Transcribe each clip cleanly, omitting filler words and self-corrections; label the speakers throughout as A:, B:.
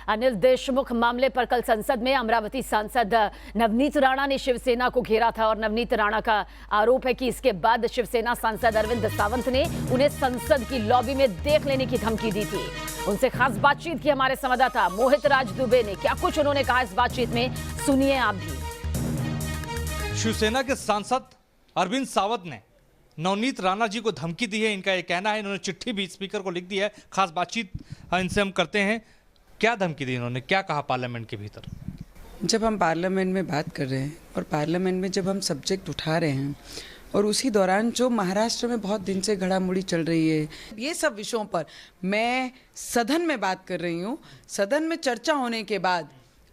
A: अनिल देशमुख मामले पर कल संसद में अमरावती सांसद नवनीत राणा ने शिवसेना को घेरा था और नवनीत राणा का आरोप है कि इसके बाद शिवसेना सांसद अरविंद सावंत ने उन्हें संसद की लॉबी में देख लेने की धमकी दी थी। उनसे खास बातचीत की हमारे संवाददाता मोहित राज दुबे ने। क्या कुछ उन्होंने कहा इस बातचीत में, सुनिए आप भी।
B: शिवसेना के सांसद अरविंद सावंत ने नवनीत राणा जी को धमकी दी है, इनका ये कहना है। इन्होंने चिट्ठी भी स्पीकर को लिख दी है। खास बातचीत इनसे हम करते हैं। क्या धमकी दी इन्होंने, क्या कहा पार्लियामेंट के भीतर?
C: जब हम पार्लियामेंट में बात कर रहे हैं और पार्लियामेंट में जब हम सब्जेक्ट उठा रहे हैं और उसी दौरान जो महाराष्ट्र में बहुत दिन से घड़ामुड़ी चल रही है, ये सब विषयों पर मैं सदन में बात कर रही हूँ। सदन में चर्चा होने के बाद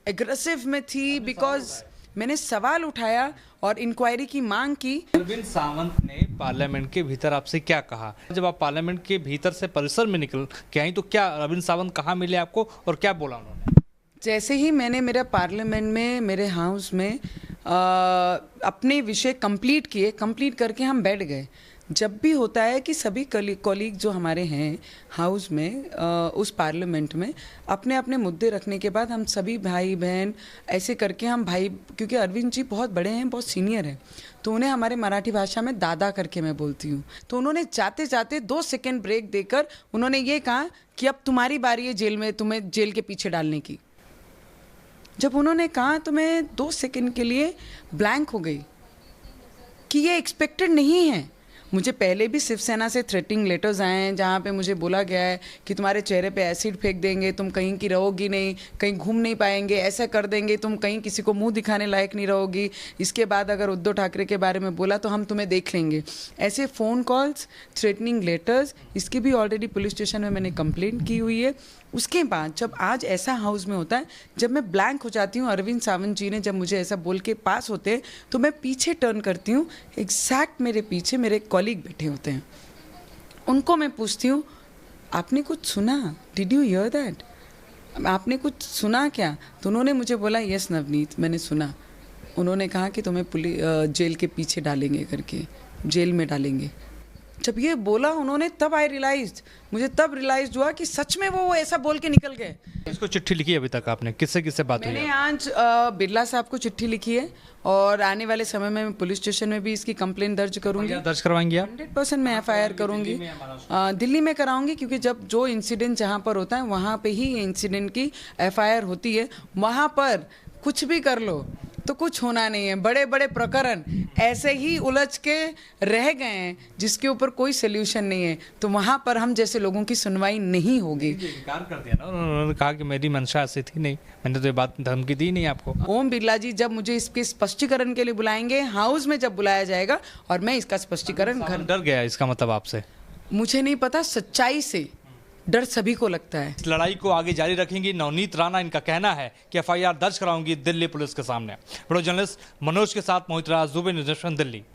C: एग्रेसिव में थी बिकॉज मैंने सवाल उठाया और इंक्वायरी की मांग की।
B: अरविंद सावंत ने पार्लियामेंट के भीतर आपसे क्या कहा? जब आप पार्लियामेंट के भीतर से परिसर में निकल के आई तो क्या अरविंद सावंत कहाँ मिले आपको और क्या बोला उन्होंने?
C: जैसे ही मैंने मेरा पार्लियामेंट में मेरे हाउस में अपने विषय कंप्लीट करके हम बैठ गए। जब भी होता है कि सभी कॉलीग जो हमारे हैं हाउस में उस पार्लियामेंट में अपने अपने मुद्दे रखने के बाद हम सभी भाई बहन ऐसे करके हम भाई, क्योंकि अरविंद जी बहुत बड़े हैं, बहुत सीनियर हैं, तो उन्हें हमारे मराठी भाषा में दादा करके मैं बोलती हूँ। तो उन्होंने जाते जाते 2 सेकंड ब्रेक देकर उन्होंने ये कहा कि अब तुम्हारी बारी है जेल में, तुम्हें जेल के पीछे डालने की। जब उन्होंने कहा तो मैं 2 सेकंड के लिए ब्लैंक हो गई कि ये एक्सपेक्टेड नहीं है। मुझे पहले भी शिवसेना से थ्रेटिंग लेटर्स आए हैं जहाँ पे मुझे बोला गया है कि तुम्हारे चेहरे पे एसिड फेंक देंगे, तुम कहीं की रहोगी नहीं, कहीं घूम नहीं पाएंगे, ऐसा कर देंगे, तुम कहीं किसी को मुंह दिखाने लायक नहीं रहोगी। इसके बाद अगर उद्धव ठाकरे के बारे में बोला तो हम तुम्हें देख लेंगे। ऐसे फ़ोन कॉल्स, थ्रेटनिंग लेटर्स, इसकी भी ऑलरेडी पुलिस स्टेशन में मैंने कंप्लेंट की हुई है। उसके बाद जब आज ऐसा हाउस में होता है, जब मैं ब्लैंक हो जाती हूँ, अरविंद सावंत जी ने जब मुझे ऐसा बोल के पास होते हैं तो मैं पीछे टर्न करती हूँ। एग्जैक्ट मेरे पीछे मेरे कॉलीग बैठे होते हैं। उनको मैं पूछती हूँ, आपने कुछ सुना? Did you here that? आपने कुछ सुना क्या? तो उन्होंने मुझे बोला, यस नवनीत, मैंने सुना। उन्होंने कहा कि तुम्हें जेल के पीछे डालेंगे करके, जेल में डालेंगे। जब ये बोला उन्होंने तब मुझे तब रियलाइज हुआ कि सच में वो ऐसा बोल के निकल गए।
B: इसको चिट्ठी लिखी अभी तक आपने? किससे किससे बात हुई?
C: मैंने आज बिरला साहब को चिट्ठी लिखी है और आने वाले समय में मैं पुलिस स्टेशन में भी इसकी कंप्लेंट दर्ज करूंगी।
B: दर्ज करवाएंगी आप?
C: 100% मैं FIR करूंगी। दिल्ली में कराऊंगी, क्योंकि जब जो इंसिडेंट जहाँ पर होता है वहाँ पे ही इंसिडेंट की FIR होती है। वहाँ पर कुछ भी कर लो तो कुछ होना नहीं है। बड़े बड़े प्रकरण ऐसे ही उलझ के रह गए हैं जिसके ऊपर कोई सोल्यूशन नहीं है, तो वहाँ पर हम जैसे लोगों की सुनवाई नहीं होगी।
B: इनकार कर दिया ना उन्होंने, कहा कि मेरी मंशा ऐसी थी नहीं, मैंने तो ये बात धमकी दी नहीं आपको।
C: ओम बिरला जी जब मुझे इसके स्पष्टीकरण के लिए बुलाएंगे, हाउस में जब बुलाया जाएगा और मैं इसका स्पष्टीकरण
B: डर गया इसका मतलब आपसे?
C: मुझे नहीं पता, सच्चाई से डर सभी को लगता है।
B: इस लड़ाई को आगे जारी रखेंगी नवनीत राणा। इनका कहना है कि FIR दर्ज कराऊंगी दिल्ली पुलिस के सामने। वीडियो जर्नलिस्ट मनोज के साथ मोहित राज दुबे, न्यूज़ नेशन, दिल्ली।